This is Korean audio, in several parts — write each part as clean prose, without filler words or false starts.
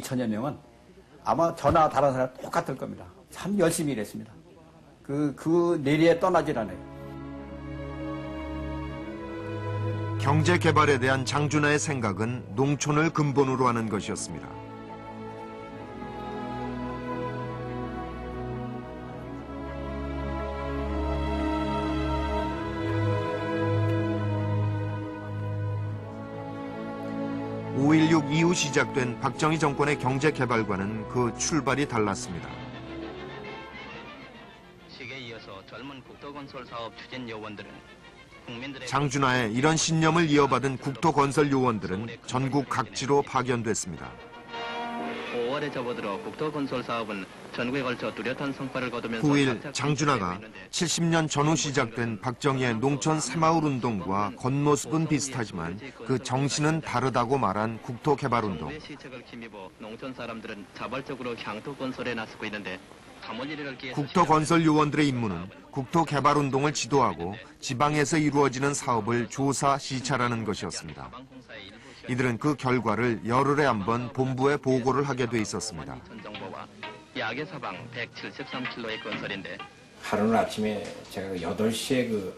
2천여 명은 아마 저나 다른 사람 똑같을 겁니다. 참 열심히 일했습니다. 그 내리에 떠나질 않아요. 경제 개발에 대한 장준하의 생각은 농촌을 근본으로 하는 것이었습니다. (5.16) 이후 시작된 박정희 정권의 경제 개발과는 그 출발이 달랐습니다. 시기에 이어서 젊은 국토건설 사업 추진 요원들은 장준하의 이런 신념을 이어받은 국토건설 요원들은 전국 각지로 파견됐습니다. 5월에 접어들어 국토건설 사업은 전국에 걸쳐 뚜렷한 성과를 거두면서 9일 장준하가 70년 전후 시작된 박정희의 농촌 새마을 운동과 겉모습은 비슷하지만 그 정신은 다르다고 말한 국토개발운동. 시책을 힘입어 농촌 사람들은 자발적으로 향토 건설에 나서고 있는데 국토건설 요원들의 임무는 국토개발운동을 지도하고 지방에서 이루어지는 사업을 조사, 시찰하는 것이었습니다. 이들은 그 결과를 열흘에 한 번 본부에 보고를 하게 돼 있었습니다. 야계 사방 173km의 건설인데 하루는 아침에 제가 8시에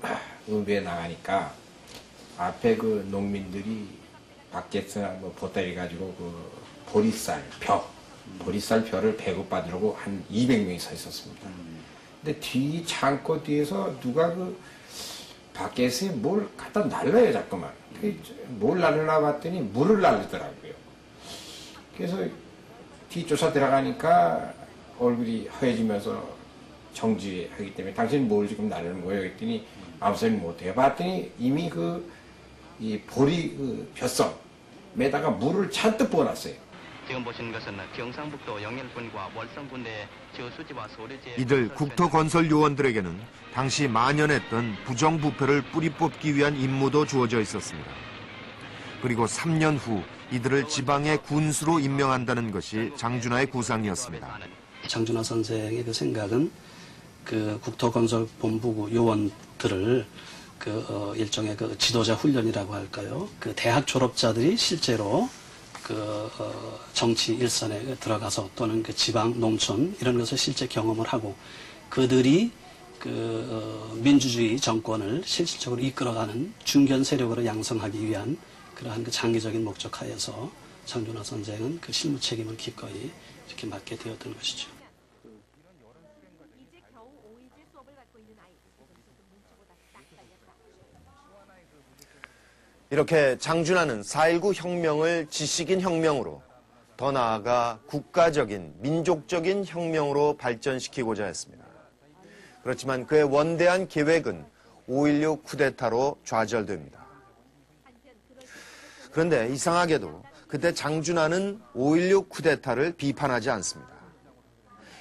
의회에 나가니까 앞에 농민들이 밖에서 보따리 가지고 보리쌀 벼를 배급받으려고 한 200명이 서 있었습니다. 근데 창고 뒤에서 누가 밖에서 뭘 갖다 날려요, 자꾸만. 뭘 날려나 봤더니 물을 날리더라고요. 그래서 뒤쫓아 들어가니까 얼굴이 하얘지면서 정지하기 때문에 당신이 뭘 지금 날리는 거예요? 그랬더니 아무 소리 못해요. 봤더니 이미 이 보리 벼섬에다가 물을 잔뜩 부어놨어요. 지금 보시는 것은 경상북도 영일군과 월성군의 저수지와 소래지 이들 국토건설 요원들에게는 당시 만연했던 부정부패를 뿌리 뽑기 위한 임무도 주어져 있었습니다. 그리고 3년 후 이들을 지방의 군수로 임명한다는 것이 장준하의 구상이었습니다. 장준하 선생의 그 생각은 국토건설본부 요원들을 일종의 지도자 훈련이라고 할까요? 대학 졸업자들이 실제로 정치 일선에 들어가서 또는 지방, 농촌 이런 것을 실제 경험을 하고 그들이 민주주의 정권을 실질적으로 이끌어가는 중견 세력으로 양성하기 위한 그러한 장기적인 목적 하에서 장준하 선생은 실무 책임을 기꺼이 이렇게 맡게 되었던 것이죠. 이렇게 장준하는 4.19 혁명을 지식인 혁명으로 더 나아가 국가적인, 민족적인 혁명으로 발전시키고자 했습니다. 그렇지만 그의 원대한 계획은 5.16 쿠데타로 좌절됩니다. 그런데 이상하게도 그때 장준하는 5.16 쿠데타를 비판하지 않습니다.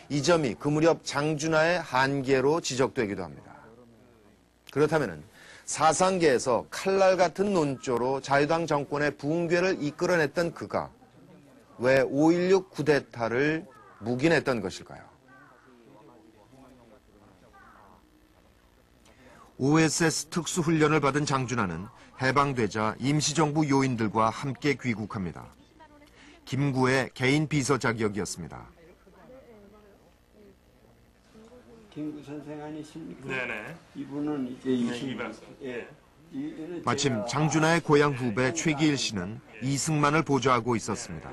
이 점이 그 무렵 장준하의 한계로 지적되기도 합니다. 그렇다면 사상계에서 칼날 같은 논조로 자유당 정권의 붕괴를 이끌어냈던 그가 왜 5.16 쿠데타를 묵인했던 것일까요? OSS 특수훈련을 받은 장준하는 해방되자 임시정부 요인들과 함께 귀국합니다. 김구의 개인 비서 자격이었습니다. 김구 선생 아니십니까? 네네. 이분은 이제 예. 마침 장준하의 고향 후배 최기일 씨는 이승만을 보좌하고 있었습니다.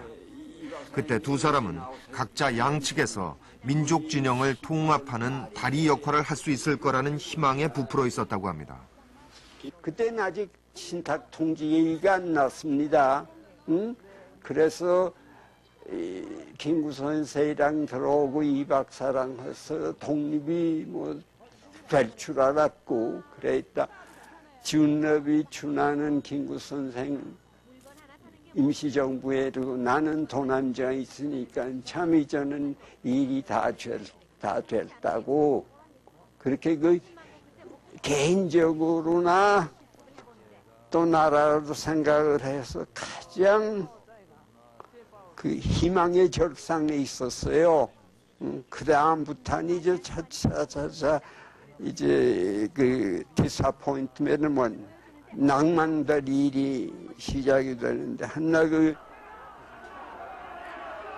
그때 두 사람은 각자 양측에서 민족 진영을 통합하는 다리 역할을 할 수 있을 거라는 희망에 부풀어 있었다고 합니다. 그때는 아직 신탁 통지 얘기가 안 났습니다. 그래서 김구 선생이랑 들어오고 이 박사랑 해서 독립이 될 줄 알았고 그랬다. 준업이 준하는 김구 선생 임시정부에 두고 나는 도남지에 있으니까 참이 저는 일이 다 됐다고 그렇게 개인적으로나 또 나라로 생각을 해서 가장 희망의 절상에 있었어요. 그 다음부터는 이제 차차 이제 디스아포인트면은 낭만들 일이 시작이 되는데 한날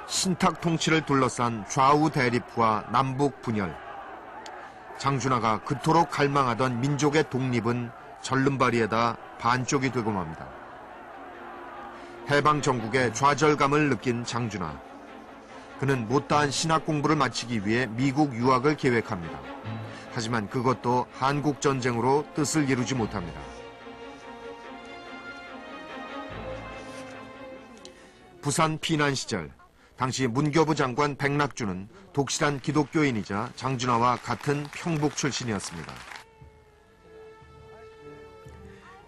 신탁 통치를 둘러싼 좌우 대립과 남북 분열. 장준하가 그토록 갈망하던 민족의 독립은 절름발이에다 반쪽이 되고 맙니다. 해방 정국의 좌절감을 느낀 장준하. 그는 못다한 신학 공부를 마치기 위해 미국 유학을 계획합니다. 하지만 그것도 한국 전쟁으로 뜻을 이루지 못합니다. 부산 피난 시절, 당시 문교부 장관 백낙주는 독실한 기독교인이자 장준하와 같은 평북 출신이었습니다.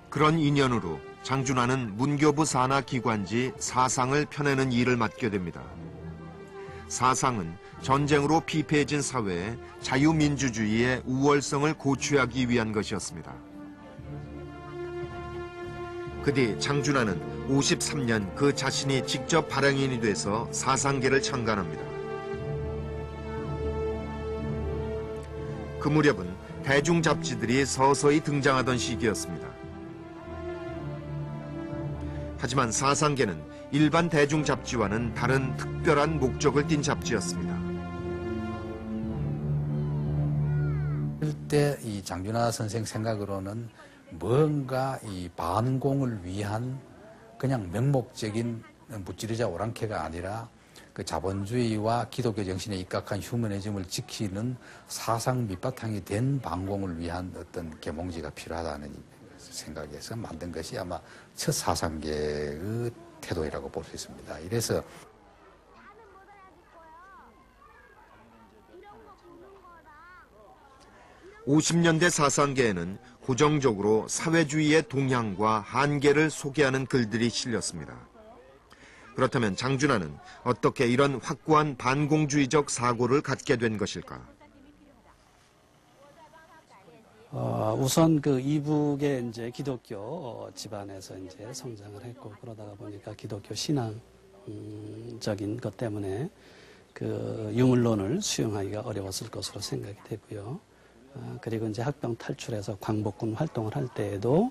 그런 인연으로 장준하는 문교부 산하 기관지 사상을 펴내는 일을 맡게 됩니다. 사상은 전쟁으로 피폐해진 사회에 자유민주주의의 우월성을 고취하기 위한 것이었습니다. 그 뒤 장준하는 53년 그 자신이 직접 발행인이 돼서 사상계를 창간합니다. 그 무렵은 대중 잡지들이 서서히 등장하던 시기였습니다. 하지만 사상계는 일반 대중 잡지와는 다른 특별한 목적을 띤 잡지였습니다. 그때 이 장준하 선생 생각으로는 뭔가 이 반공을 위한 그냥 명목적인 무찌르자 오랑캐가 아니라 그 자본주의와 기독교 정신에 입각한 휴머니즘을 지키는 사상 밑바탕이 된 반공을 위한 어떤 계몽지가 필요하다는 생각에서 만든 것이 아마 첫 사상계의 태도이라고 볼 수 있습니다. 이래서 50년대 사상계에는 고정적으로 사회주의의 동향과 한계를 소개하는 글들이 실렸습니다. 그렇다면 장준하는 어떻게 이런 확고한 반공주의적 사고를 갖게 된 것일까? 우선 그 이북의 이제 기독교 집안에서 이제 성장을 했고 그러다가 보니까 기독교 신앙적인 것 때문에 그 유물론을 수용하기가 어려웠을 것으로 생각이 되고요. 그리고 이제 학병 탈출해서 광복군 활동을 할 때에도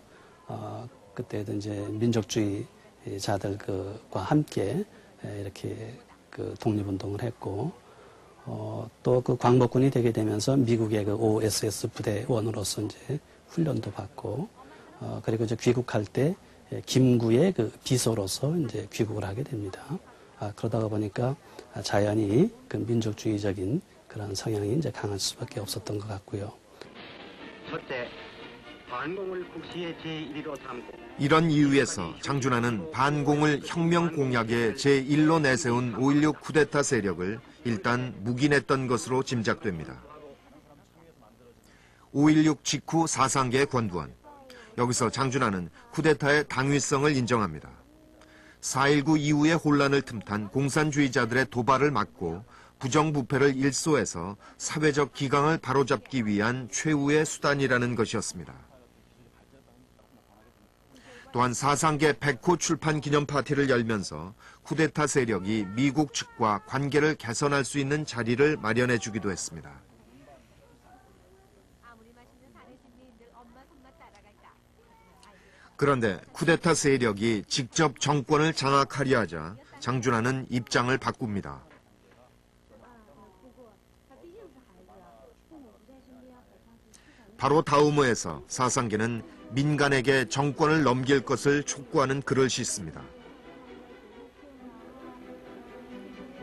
그때도 이제 민족주의자들과 함께 이렇게 그 독립운동을 했고 또 그 광복군이 되게 되면서 미국의 그 OSS 부대원으로서 이제 훈련도 받고 그리고 이제 귀국할 때 김구의 그 비서로서 이제 귀국을 하게 됩니다. 그러다가 보니까 자연히 그 민족주의적인 그런 성향이 이제 강할 수밖에 없었던 것 같고요. 첫째, 반공을 국시의 제1위로 삼고 이런 이유에서 장준하는 반공을 혁명 공약의 제1로 내세운 5.16 쿠데타 세력을 일단 묵인했던 것으로 짐작됩니다. 5.16 직후 사상계의 권두원. 여기서 장준하는 쿠데타의 당위성을 인정합니다. 4.19 이후의 혼란을 틈탄 공산주의자들의 도발을 막고 부정부패를 일소해서 사회적 기강을 바로잡기 위한 최후의 수단이라는 것이었습니다. 또한 사상계 100호 출판 기념 파티를 열면서 쿠데타 세력이 미국 측과 관계를 개선할 수 있는 자리를 마련해 주기도 했습니다. 그런데 쿠데타 세력이 직접 정권을 장악하려 하자 장준하는 입장을 바꿉니다. 바로 다음호에서 사상계는 민간에게 정권을 넘길 것을 촉구하는 글을 싣습니다.